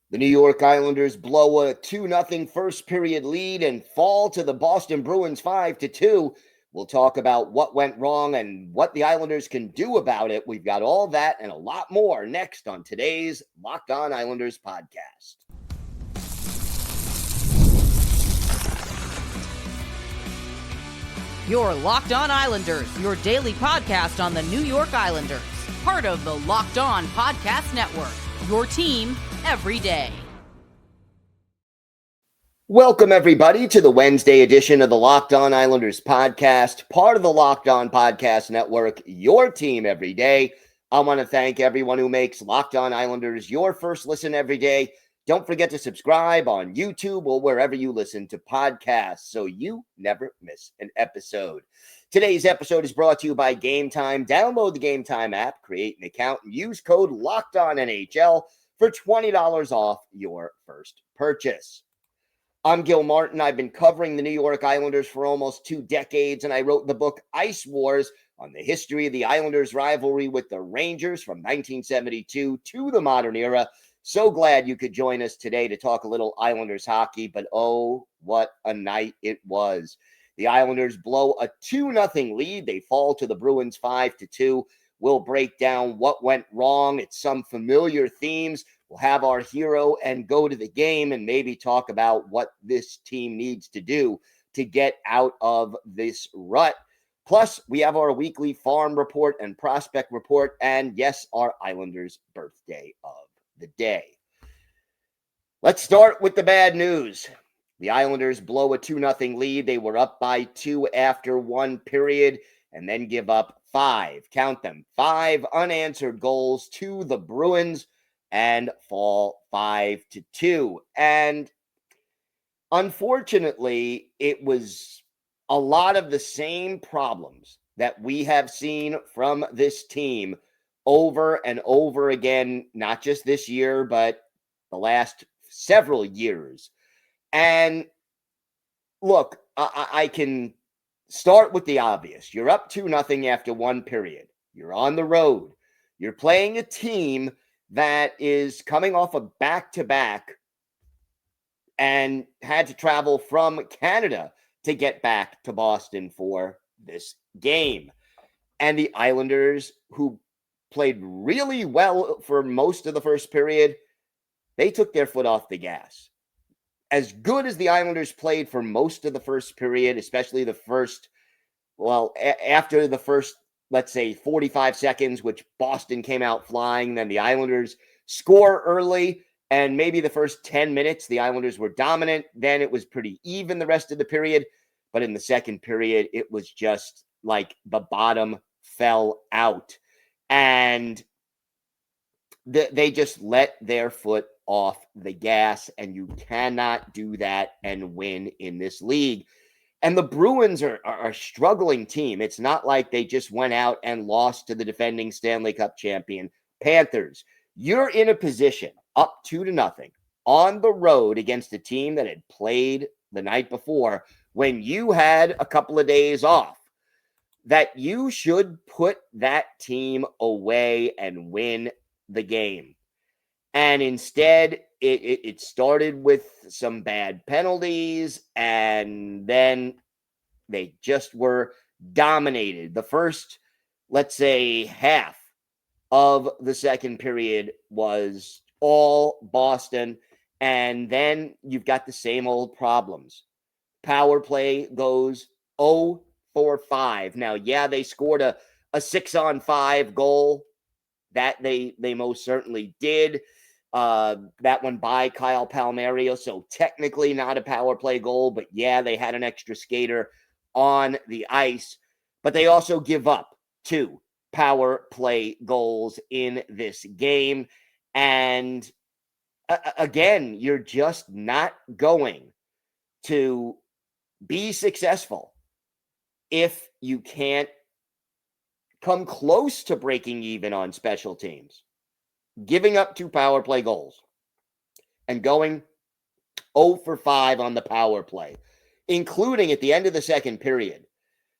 The New York Islanders blow a 2-0 first period lead and fall to the Boston Bruins 5-2. We'll talk about what went wrong and what the Islanders can do about it. We've got all that and a lot more next on today's Locked On Islanders podcast. You're Locked On Islanders, your daily podcast on the New York Islanders. Part of the Locked On Podcast Network, your team every day. Welcome, everybody, to the Wednesday edition of the Locked On Islanders podcast, part of the Locked On Podcast Network, your team every day. I want to thank everyone who makes Locked On Islanders your first listen every day. Don't forget to subscribe on YouTube or wherever you listen to podcasts so you never miss an episode. Today's episode is brought to you by Game Time. Download the Game Time app, create an account, and use code LOCKEDONNHL for $20 off your first purchase. I'm Gil Martin. I've been covering the New York Islanders for almost 2 decades, and I wrote the book Ice Wars on the history of the Islanders' rivalry with the Rangers from 1972 to the modern era. So glad you could join us today to talk a little Islanders hockey, but oh, what a night it was. The Islanders blow a 2-0 lead. They fall to the Bruins 5-2. We'll break down what went wrong. It's some familiar themes. We'll have our hero and go to the game and maybe talk about what this team needs to do to get out of this rut. Plus, we have our weekly farm report and prospect report, and yes, our Islanders birthday of the day. Let's start with the bad news. The Islanders blow a 2-0 lead. They were up by 2 after 1 period and then give up 5, count them, 5 unanswered goals to the Bruins and fall 5-2. And unfortunately, it was a lot of the same problems that we have seen from this team over and over again, not just this year, but the last several years. And look, I can start with the obvious. You're up 2-0 after 1 period. You're on the road. You're playing a team that is coming off a back-to-back and had to travel from Canada to get back to Boston for this game. And the Islanders, who played really well for most of the first period, they took their foot off the gas. As good as the Islanders played for most of the first period, especially the first, after the first, let's say, 45 seconds, which Boston came out flying, then the Islanders score early, and maybe the first 10 minutes, the Islanders were dominant. Then it was pretty even the rest of the period. But in the second period, it was just like the bottom fell out. And they just let their foot off the gas, and you cannot do that and win in this league. And the Bruins are a struggling team. It's not like they just went out and lost to the defending Stanley Cup champion Panthers. You're in a position up 2-0 on the road against a team that had played the night before when you had a couple of days off, that you should put that team away and win the game. And instead, it started with some bad penalties, and then they just were dominated. The first, let's say, half of the second period was all Boston, and then you've got the same old problems. Power play goes 0 for 5. Now, yeah, they scored a 6-on-5 goal. That they most certainly did. That one by Kyle Palmieri, so technically not a power play goal, but yeah, they had an extra skater on the ice. But they also give up 2 power play goals in this game. And again, you're just not going to be successful if you can't come close to breaking even on special teams. Giving up 2 power play goals and going 0 for 5 on the power play, including at the end of the second period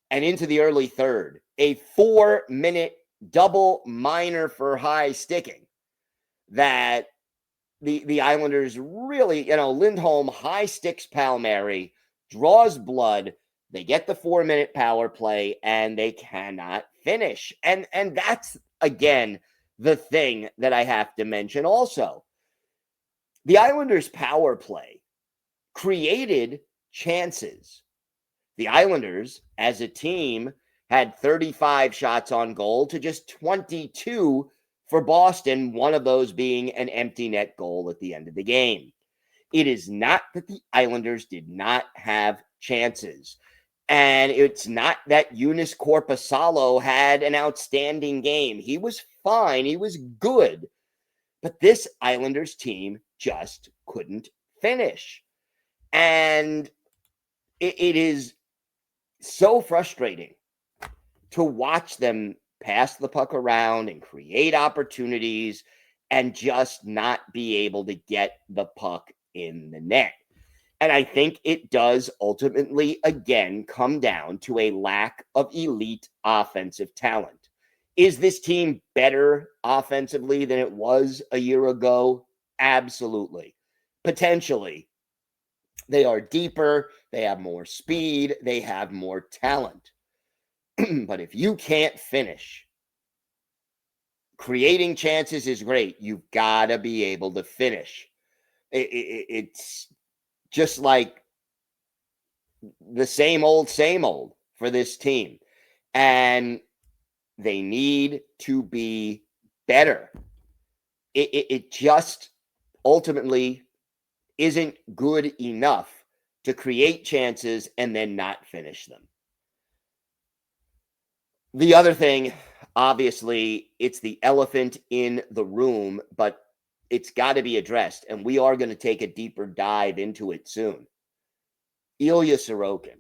and into the early third, a 4-minute double minor for high sticking that the Islanders really, Lindholm high sticks Pal Mary, draws blood. They get the 4-minute power play and they cannot finish. And that's again the thing that I have to mention also. The Islanders power play created chances. The Islanders as a team had 35 shots on goal to just 22 for Boston, one of those being an empty net goal at the end of the game. It is not that the Islanders did not have chances. And it's not that Eunice Korpisalo had an outstanding game. He was fine. He was good. But this Islanders team just couldn't finish. And it is so frustrating to watch them pass the puck around and create opportunities and just not be able to get the puck in the net. And I think it does ultimately, again, come down to a lack of elite offensive talent. Is this team better offensively than it was a year ago? Absolutely. Potentially. They are deeper. They have more speed. They have more talent. But if you can't finish, creating chances is great. You've got to be able to finish. It's just like the same old for this team. And they need to be better. It just ultimately isn't good enough to create chances and then not finish them. The other thing, obviously, it's the elephant in the room, but it's got to be addressed, and we are going to take a deeper dive into it soon. Ilya Sorokin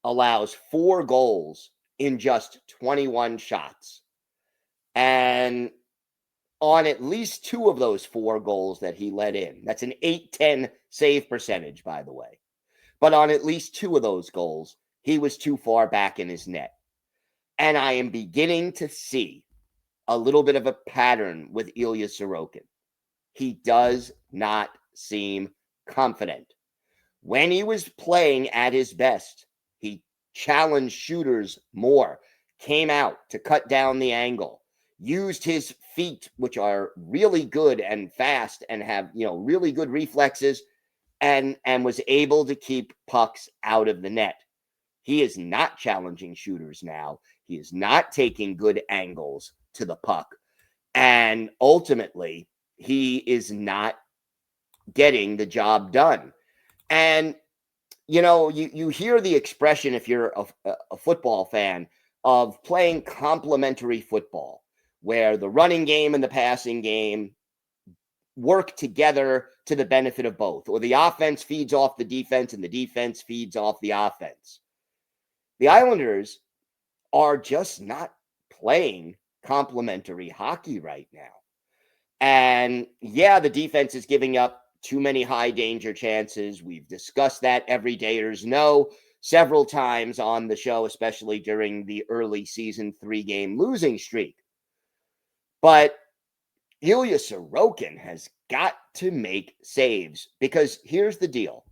allows 4 goals in just 21 shots. And on at least 2 of those 4 goals that he let in, that's an .810 save percentage, by the way. But on at least 2 of those goals, he was too far back in his net. And I am beginning to see a little bit of a pattern with Ilya Sorokin. He does not seem confident. When he was playing at his best, he challenged shooters more, came out to cut down the angle, used his feet, which are really good and fast and have, really good reflexes, and was able to keep pucks out of the net. He is not challenging shooters now. He is not taking good angles to the puck. And ultimately, he is not getting the job done. And, you hear the expression, if you're a football fan, of playing complementary football, where the running game and the passing game work together to the benefit of both, or the offense feeds off the defense and the defense feeds off the offense. The Islanders are just not playing complementary hockey right now. And yeah, the defense is giving up too many high danger chances. We've discussed that everydayers know several times on the show, especially during the early season 3-game losing streak. But Ilya Sorokin has got to make saves, because here's the deal.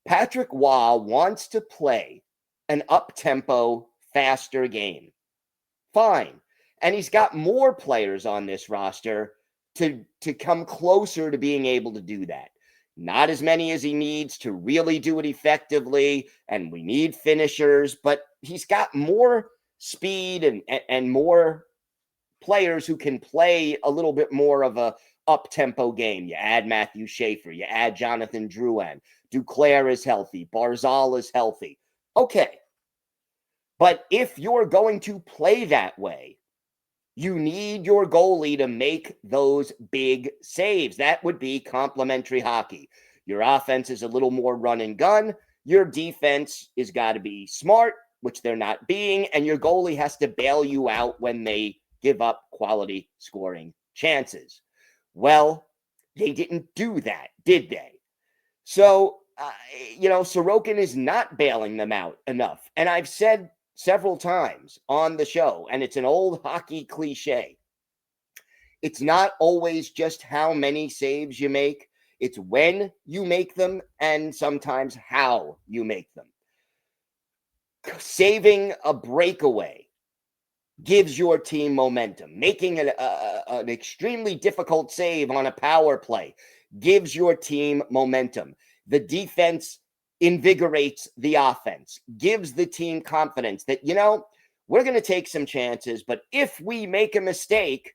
Patrick Waugh wants to play an up-tempo, faster game. Fine. And he's got more players on this roster to come closer to being able to do that. Not as many as he needs to really do it effectively, and we need finishers, but he's got more speed and more players who can play a little bit more of a up-tempo game. You add Matthew Schaefer, you add Jonathan Drouin, Duclair is healthy, Barzal is healthy. Okay. But if you're going to play that way, you need your goalie to make those big saves. That would be complementary hockey. Your offense is a little more run and gun. Your defense has got to be smart, which they're not being, and your goalie has to bail you out when they give up quality scoring chances. Well, they didn't do that, did they? So, Sorokin is not bailing them out enough. And I've said several times on the show, and it's an old hockey cliche. It's not always just how many saves you make. It's when you make them and sometimes how you make them. Saving a breakaway gives your team momentum. Making an extremely difficult save on a power play gives your team momentum. The defense invigorates the offense, gives the team confidence that, we're going to take some chances, but if we make a mistake,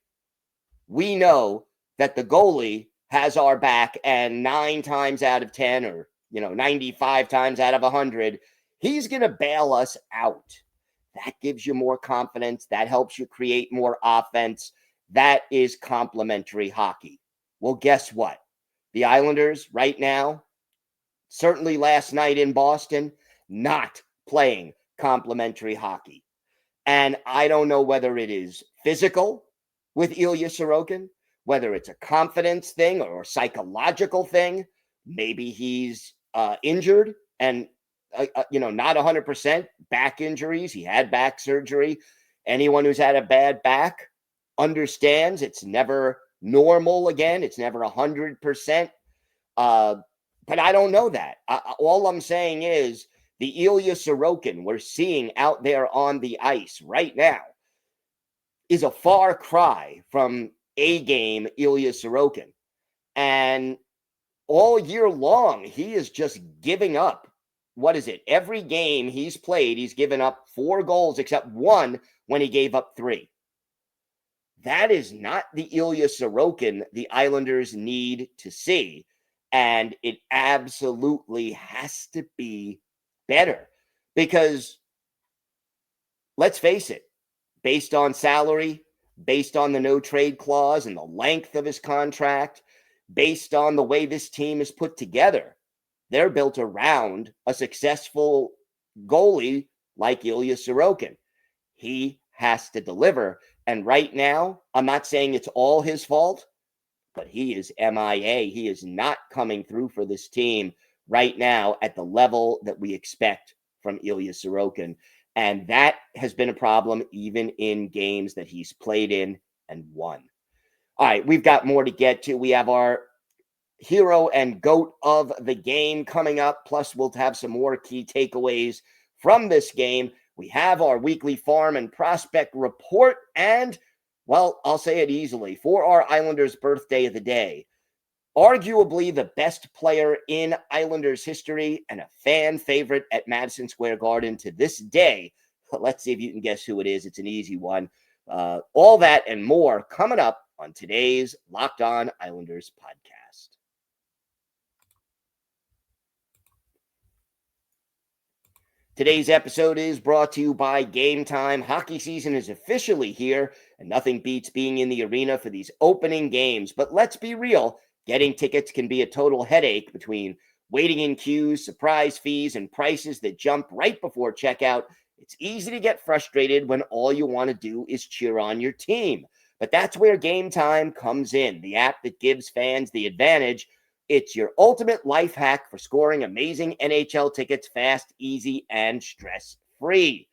we know that the goalie has our back, and 9 times out of 10 or 95 times out of 100, he's going to bail us out. That gives you more confidence. That helps you create more offense. That is complementary hockey. Well, guess what? The Islanders right now, certainly last night in Boston, not playing complementary hockey. And I don't know whether it is physical with Ilya Sorokin, whether it's a confidence thing or a psychological thing. Maybe he's injured and not 100%, back injuries. He had back surgery. Anyone who's had a bad back understands it's never normal again. It's never 100%. But I don't know that. All I'm saying is the Ilya Sorokin we're seeing out there on the ice right now is a far cry from A-game Ilya Sorokin. And all year long, he is just giving up. What is it? Every game he's played, he's given up 4 goals except one when he gave up 3. That is not the Ilya Sorokin the Islanders need to see. And it absolutely has to be better. Because let's face it, based on salary, based on the no trade clause and the length of his contract, based on the way this team is put together, they're built around a successful goalie like Ilya Sorokin. He has to deliver. And right now, I'm not saying it's all his fault, but he is MIA. He is not coming through for this team right now at the level that we expect from Ilya Sorokin. And that has been a problem even in games that he's played in and won. All right, we've got more to get to. We have our hero and GOAT of the game coming up. Plus, we'll have some more key takeaways from this game. We have our weekly farm and prospect report. And, well, I'll say it easily. For our Islanders' birthday of the day, arguably the best player in Islanders history and a fan favorite at Madison Square Garden to this day. Let's see if you can guess who it is. It's an easy one. All that and more coming up on today's Locked On Islanders podcast. Today's episode is brought to you by Game Time. Hockey season is officially here, and nothing beats being in the arena for these opening games. But let's be real, getting tickets can be a total headache between waiting in queues, surprise fees, and prices that jump right before checkout. It's easy to get frustrated when all you want to do is cheer on your team. But that's where Game Time comes in, the app that gives fans the advantage. It's your ultimate life hack for scoring amazing NHL tickets fast, easy, and stress-free.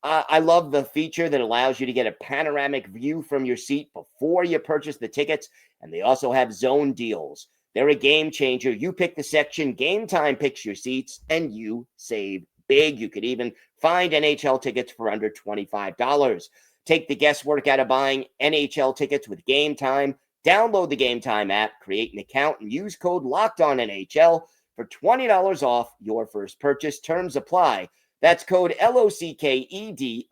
I love the feature that allows you to get a panoramic view from your seat before you purchase the tickets, and they also have zone deals. They're a game changer. You pick the section, Game Time picks your seats, and you save big. You could even find NHL tickets for under $25. Take the guesswork out of buying NHL tickets with Game Time. Download the Game Time app, create an account, and use code LOCKEDONNHL for $20 off your first purchase. Terms apply. That's code LOCKEDONNHL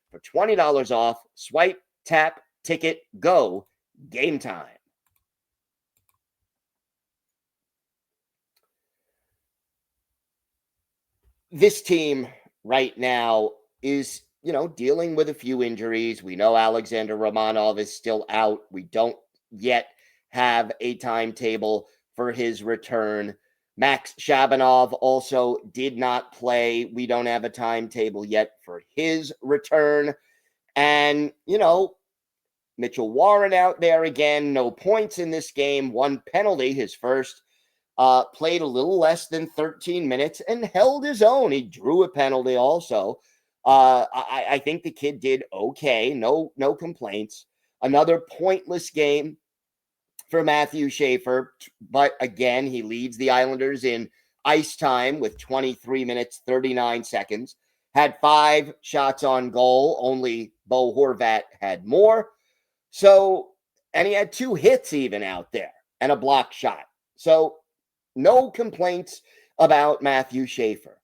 for $20 off. Swipe, tap, ticket, go. Game Time. This team right now is dealing with a few injuries. We know Alexander Romanov is still out. We don't yet have a timetable for his return. Max Shabanov also did not play. We don't have a timetable yet for his return. And, Mitchell Warren out there again. No points in this game. 1 penalty, his first. Played a little less than 13 minutes and held his own. He drew a penalty also. I think the kid did okay. No complaints. Another pointless game for Matthew Schaefer, but again, he leads the Islanders in ice time with 23 minutes, 39 seconds. Had 5 shots on goal. Only Bo Horvat had more. So, and he had 2 hits even out there and a block shot. So, no complaints about Matthew Schaefer.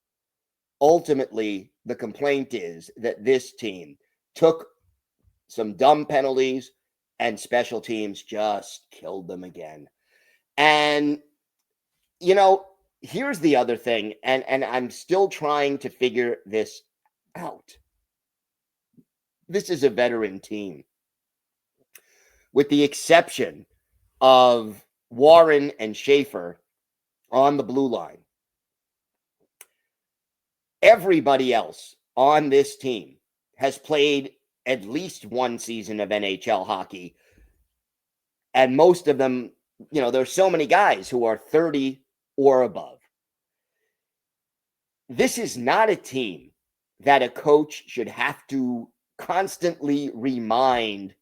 Ultimately, the complaint is that this team took some dumb penalties and special teams just killed them again. And, you know, here's the other thing, and I'm still trying to figure this out. This is a veteran team. With the exception of Warren and Schaefer on the blue line, everybody else on this team has played at least one season of NHL hockey. And most of them, you know, there's so many guys who are 30 or above. This is not a team that a coach should have to constantly remind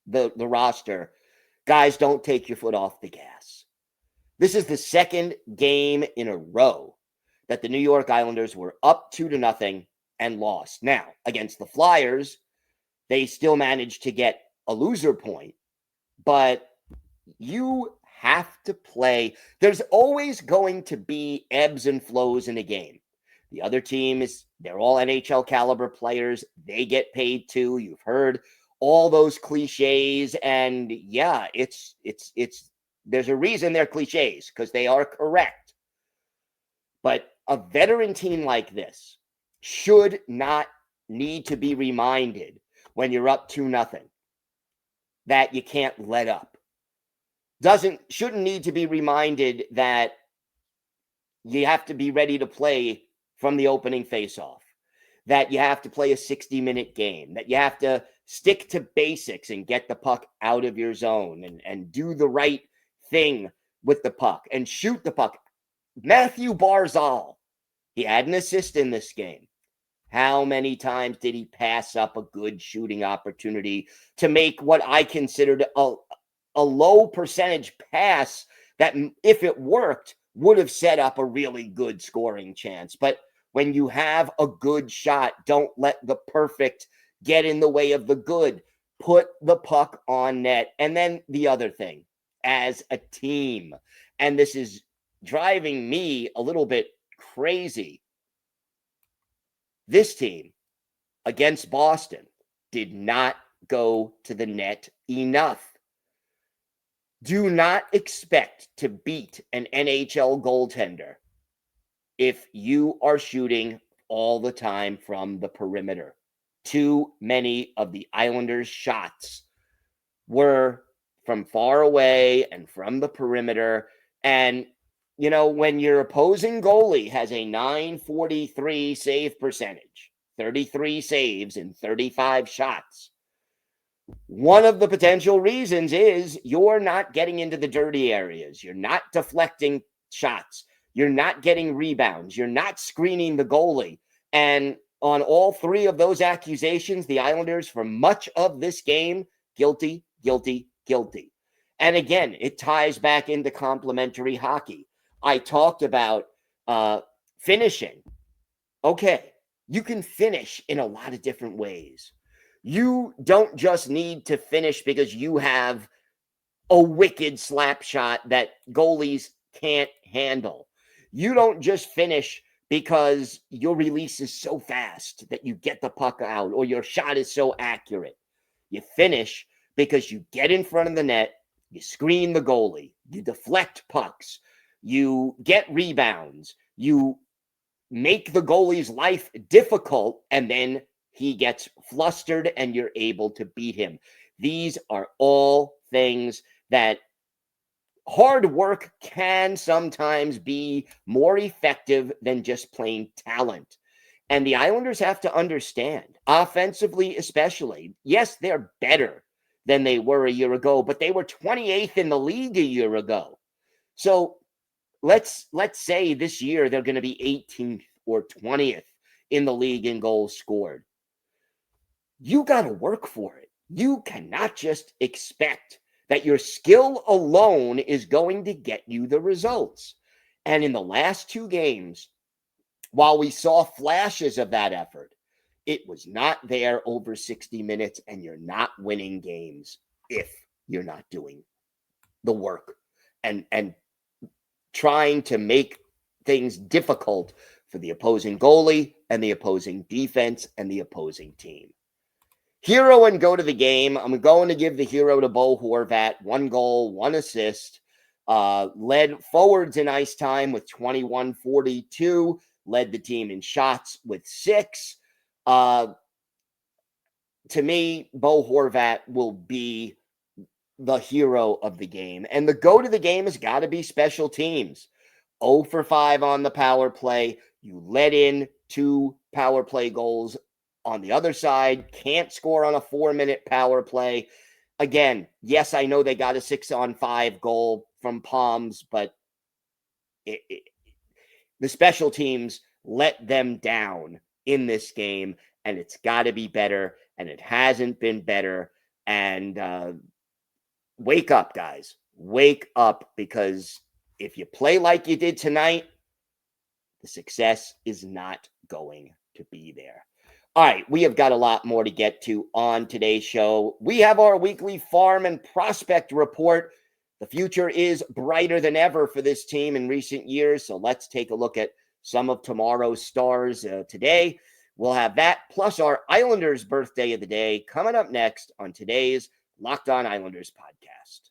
the roster, guys, don't take your foot off the gas. This is the second game in a row that the New York Islanders were up 2-0 and lost. Now, against the Flyers, they still managed to get a loser point, but you have to play. There's always going to be ebbs and flows in a game. The other team they're all NHL caliber players. They get paid too. You've heard all those cliches, and yeah, it's there's a reason they're cliches, because they are correct. But a veteran team like this should not need to be reminded when you're up 2-0 that you can't let up. Shouldn't need to be reminded that you have to be ready to play from the opening faceoff, that you have to play a 60-minute game, that you have to stick to basics and get the puck out of your zone and do the right thing with the puck and shoot the puck. Mathew Barzal, he had an assist in this game. How many times did he pass up a good shooting opportunity to make what I considered a low percentage pass that, if it worked, would have set up a really good scoring chance? But when you have a good shot, don't let the perfect get in the way of the good. Put the puck on net. And then the other thing, as a team, and this is driving me a little bit crazy, this team against Boston did not go to the net enough. Do not expect to beat an NHL goaltender if you are shooting all the time from the perimeter. Too many of the Islanders' shots were from far away and from the perimeter. And, you know, when your opposing goalie has a .943 save percentage, 33 saves in 35 shots, one of the potential reasons is you're not getting into the dirty areas. You're not deflecting shots. You're not getting rebounds. You're not screening the goalie. And on all 3 of those accusations, the Islanders, for much of this game, guilty, guilty, guilty. And again, it ties back into complementary hockey. I talked about finishing. Okay, you can finish in a lot of different ways. You don't just need to finish because you have a wicked slap shot that goalies can't handle. You don't just finish because your release is so fast that you get the puck out, or your shot is so accurate. You finish because you get in front of the net, you screen the goalie, you deflect pucks, you get rebounds, you make the goalie's life difficult, and then he gets flustered and you're able to beat him. These are all things that hard work can sometimes be more effective than just plain talent. And the Islanders have to understand, offensively especially, yes, they're better than they were a year ago, but they were 28th in the league a year ago. So let's say this year they're going to be 18th or 20th in the league in goals scored. You got to work for it. You cannot just expect that your skill alone is going to get you the results. And in the last two games, while we saw flashes of that effort, it was not there over 60 minutes, and you're not winning games if you're not doing the work and trying to make things difficult for the opposing goalie and the opposing defense and the opposing team. Hero and go to the game. I'm going to give the hero to Bo Horvat. 1 goal, 1 assist. Led forwards in ice time with 21-42. Led the team in shots with 6. To me, Bo Horvat will be the hero of the game. And the go to the game has got to be special teams. 0 for 5 on the power play. You let in 2 power play goals on the other side. Can't score on a 4-minute power play. Again, yes, I know they got a 6-on-5 goal from Palms, but the special teams let them down in this game, and it's got to be better, and it hasn't been better. And wake up, guys. Wake up, because if you play like you did tonight, the success is not going to be there. All right, we have got a lot more to get to on today's show. We have our weekly farm and prospect report. The future is brighter than ever for this team in recent years, so let's take a look at some of tomorrow's stars today. We'll have that, plus our Islanders birthday of the day, coming up next on today's Locked On Islanders podcast.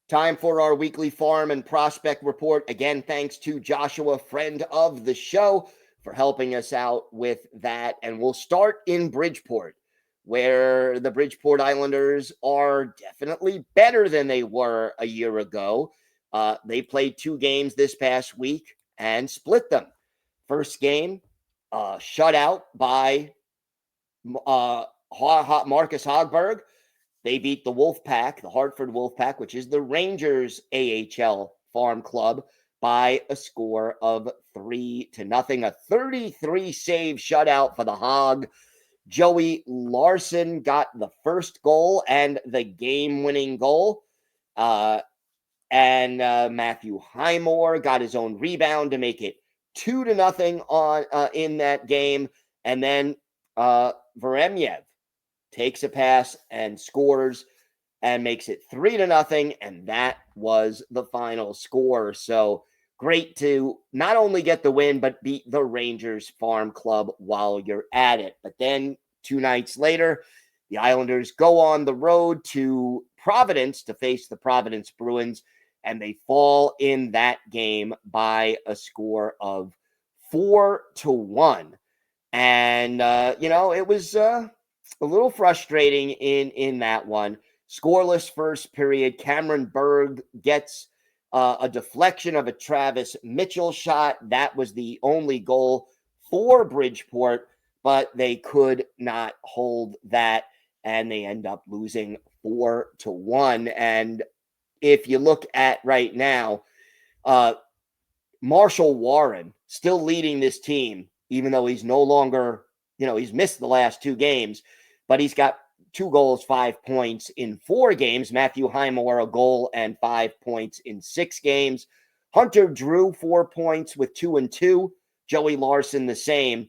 Time for our weekly farm and prospect report. Again, thanks to Joshua, friend of the show, for helping us out with that. And we'll start in Bridgeport, where the Bridgeport Islanders are definitely better than they were a year ago. They played 2 games this past week and split them. First game, shut out by Marcus Hogberg. They beat the Wolfpack, the Hartford Wolfpack, which is the Rangers AHL farm club, by a score of 3-0. A 33 save shutout for the Hog. Joey Larson got the first goal and the game-winning goal. And Matthew Highmore got his own rebound to make it 2-0 on in that game. And then Veremyev takes a pass and scores and makes it 3-0, and that was the final score. So great to not only get the win, but beat the Rangers farm club while you're at it. But then 2 nights later, the Islanders go on the road to Providence to face the Providence Bruins, and they fall in that game by a score of 4-1. And, it was a little frustrating in that one. Scoreless first period. Cameron Berg gets a deflection of a Travis Mitchell shot. That was the only goal for Bridgeport, but they could not hold that, and they end up losing 4-1. And if you look at right now, Marshall Warren still leading this team, even though he's no longer, he's missed the last 2 games, but he's got 2 goals, 5 points in 4 games. Matthew Highmore, a goal and 5 points in 6 games. Hunter Drew, 4 points with 2 and 2. Joey Larson, the same.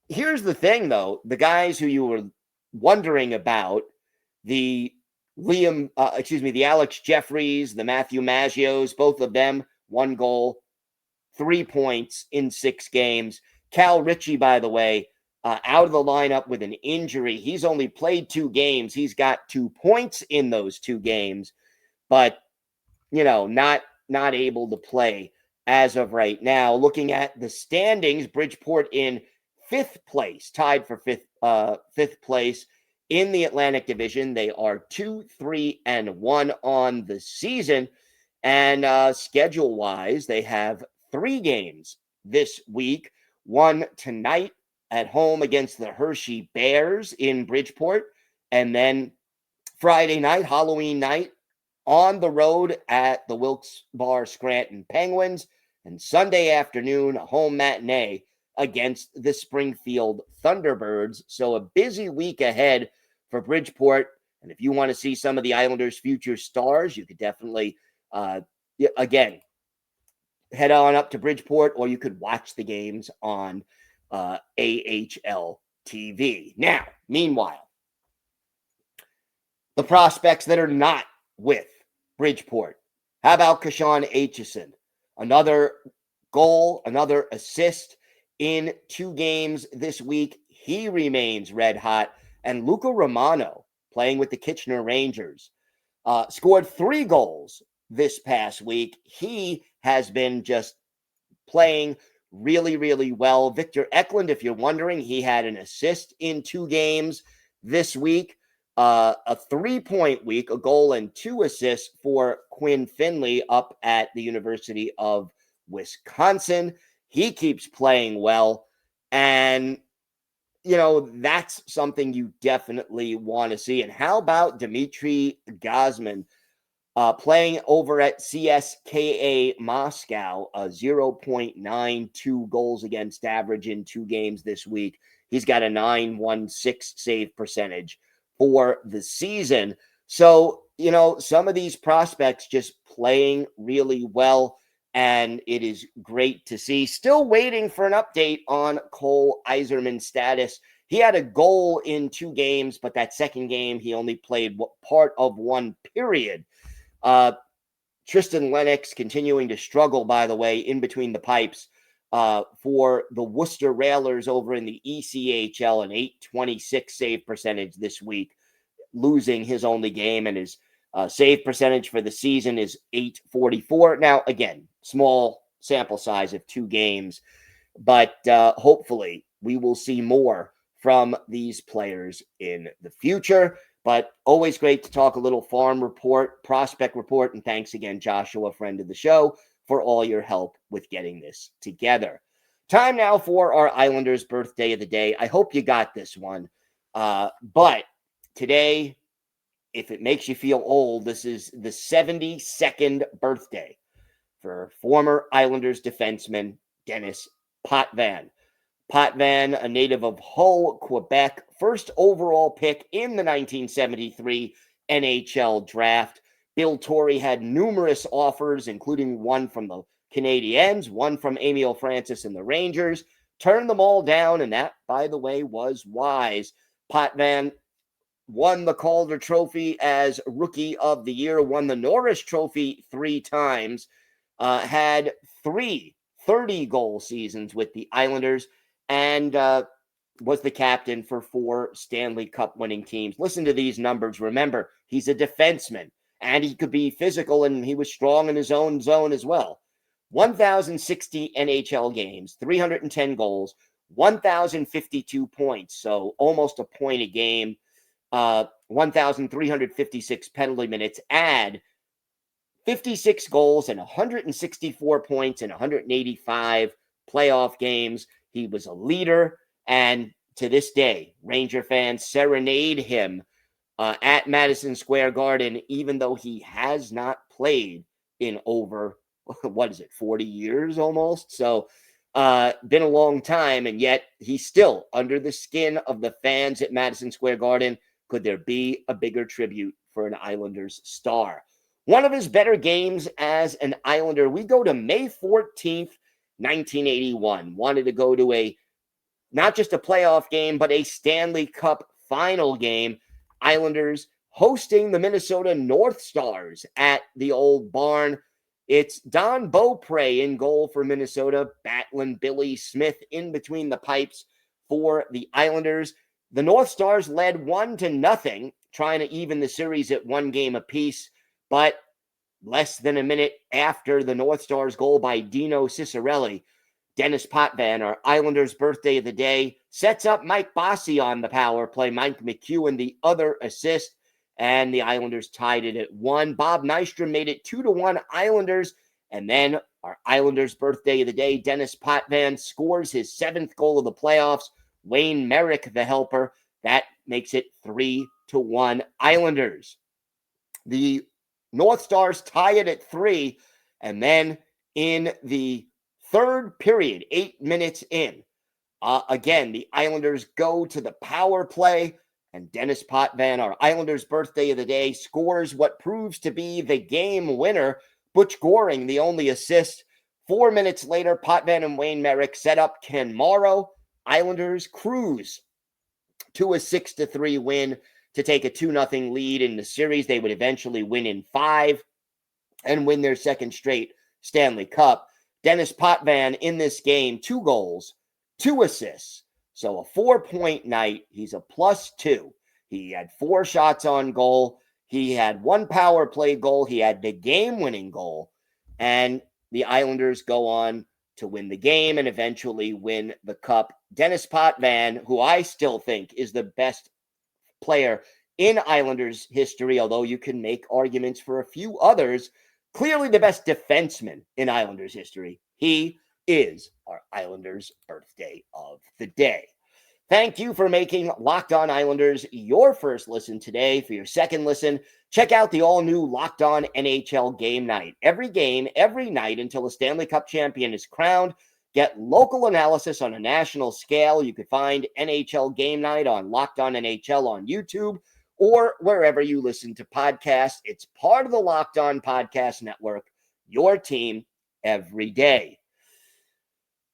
Here's the thing, though. The guys who you were wondering about, the Alex Jeffries, the Matthew Maggios, both of them, 1 goal, 3 points in 6 games. Cal Ritchie, by the way, out of the lineup with an injury. He's only played 2 games. He's got 2 points in those 2 games, but, not able to play as of right now. Looking at the standings, Bridgeport in 5th place, tied for 5th place in the Atlantic Division. They are 2-3-1 on the season. And schedule-wise, they have 3 games this week. 1 tonight at home against the Hershey Bears in Bridgeport. And then Friday night, Halloween night, on the road at the Wilkes-Barre Scranton Penguins. and Sunday afternoon, a home matinee against the Springfield Thunderbirds. So a busy week ahead for Bridgeport. And if you want to see some of the Islanders' future stars, you could definitely, again, head on up to Bridgeport, or you could watch the games on AHL TV. Now, meanwhile, the prospects that are not with Bridgeport. How about Kashawn Aitchison? Another goal, another assist in 2 games this week. He remains red hot. And Luca Romano, playing with the Kitchener Rangers, scored 3 goals this past week. He has been just playing really, really well. Victor Eklund, if you're wondering, he had an assist in 2 games this week. A 3-point week, a goal and 2 assists for Quinn Finley up at the University of Wisconsin. He keeps playing well. And, that's something you definitely want to see. And how about Dimitri Gazman playing over at CSKA Moscow, a 0.92 goals against average in 2 games this week. He's got a .916 save percentage for the season. So, some of these prospects just playing really well, and it is great to see. Still waiting for an update on Cole Yzerman's status. He had a goal in 2 games, but that second game, he only played part of 1 period. Tristan Lennox continuing to struggle, by the way, in between the pipes for the Worcester Railers over in the ECHL, an .826 save percentage this week, losing his only game, and his save percentage for the season is .844. Now, again, small sample size of 2 games, but hopefully we will see more from these players in the future. But always great to talk a little farm report, prospect report, and thanks again, Joshua, friend of the show, for all your help with getting this together. Time now for our Islanders birthday of the day. I hope you got this one. But today, if it makes you feel old, this is the 72nd birthday for former Islanders defenseman Dennis Potvin. Potvin, a native of Hull, Quebec, first overall pick in the 1973 NHL draft. Bill Torrey had numerous offers, including one from the Canadiens, one from Emile Francis and the Rangers, turned them all down, and that, by the way, was wise. Potvin won the Calder Trophy as Rookie of the Year, won the Norris Trophy 3 times, had 3 30-goal seasons with the Islanders, and was the captain for 4 Stanley Cup winning teams. Listen to these numbers. Remember, he's a defenseman, and he could be physical, and he was strong in his own zone as well. 1,060 NHL games, 310 goals, 1,052 points, so almost a point a game, 1,356 penalty minutes, add 56 goals and 164 points in 185 playoff games. He was a leader, and to this day, Ranger fans serenade him at Madison Square Garden, even though he has not played in over, 40 years almost? So, been a long time, and yet he's still under the skin of the fans at Madison Square Garden. Could there be a bigger tribute for an Islanders star? One of his better games as an Islander, we go to May 14th, 1981. Wanted to go to not just a playoff game, but a Stanley Cup final game. Islanders hosting the Minnesota North Stars at the old barn. It's Don Beaupre in goal for Minnesota, battling Billy Smith in between the pipes for the Islanders. The North Stars led 1-0, trying to even the series at 1 game apiece, but less than a minute after the North Stars goal by Dino Ciccarelli, Dennis Potvin, our Islanders birthday of the day, sets up Mike Bossy on the power play. Mike McEwen, the other assist, and the Islanders tied it at 1. Bob Nystrom made it 2-1 Islanders, and then our Islanders birthday of the day, Dennis Potvin scores his 7th goal of the playoffs. Wayne Merrick, the helper, that makes it 3-1 Islanders. The North Stars tie it at 3, and then in the Third period, 8 minutes in. Again, the Islanders go to the power play, and Dennis Potvin, our Islanders' birthday of the day, scores what proves to be the game winner. Butch Goring, the only assist. 4 minutes later, Potvin and Wayne Merrick set up Ken Morrow. Islanders cruise to a 6-3 win to take a 2-0 lead in the series. They would eventually win in 5 and win their second straight Stanley Cup. Dennis Potvin in this game, 2 goals, 2 assists. So a 4-point night. He's a +2. He had 4 shots on goal. He had 1 power play goal. He had the game-winning goal. And the Islanders go on to win the game and eventually win the cup. Dennis Potvin, who I still think is the best player in Islanders history, although you can make arguments for a few others, clearly the best defenseman in Islanders history. He is our Islanders' birthday of the day. Thank you for making Locked On Islanders your first listen today. For your second listen, check out the all-new Locked On NHL Game Night. Every game, every night until a Stanley Cup champion is crowned. Get local analysis on a national scale. You can find NHL Game Night on Locked On NHL on YouTube or wherever you listen to podcasts. It's part of the Locked On Podcast Network, your team every day.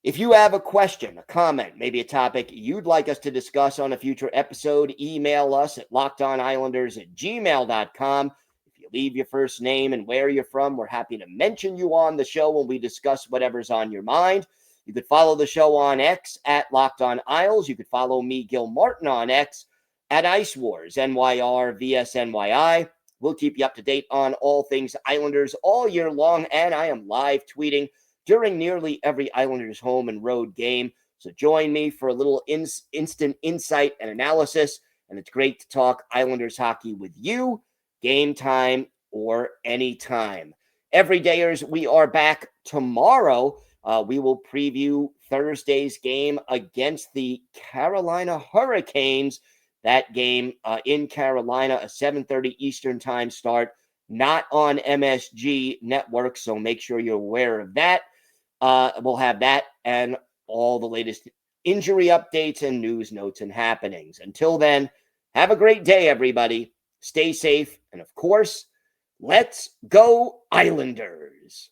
If you have a question, a comment, maybe a topic you'd like us to discuss on a future episode, email us at lockedonislanders@gmail.com. If you leave your first name and where you're from, we're happy to mention you on the show when we discuss whatever's on your mind. You could follow the show on X at Locked On Isles. You could follow me, Gil Martin, on X at Ice Wars, NYR vs NYI. We'll keep you up to date on all things Islanders all year long, and I am live tweeting during nearly every Islanders home and road game. So join me for a little instant insight and analysis, and it's great to talk Islanders hockey with you, game time or anytime. Everydayers, we are back tomorrow. We will preview Thursday's game against the Carolina Hurricanes. That game in Carolina, a 7:30 Eastern time start, not on MSG Network, so make sure you're aware of that. We'll have that and all the latest injury updates and news, notes, and happenings. Until then, have a great day, everybody. Stay safe. And of course, let's go Islanders.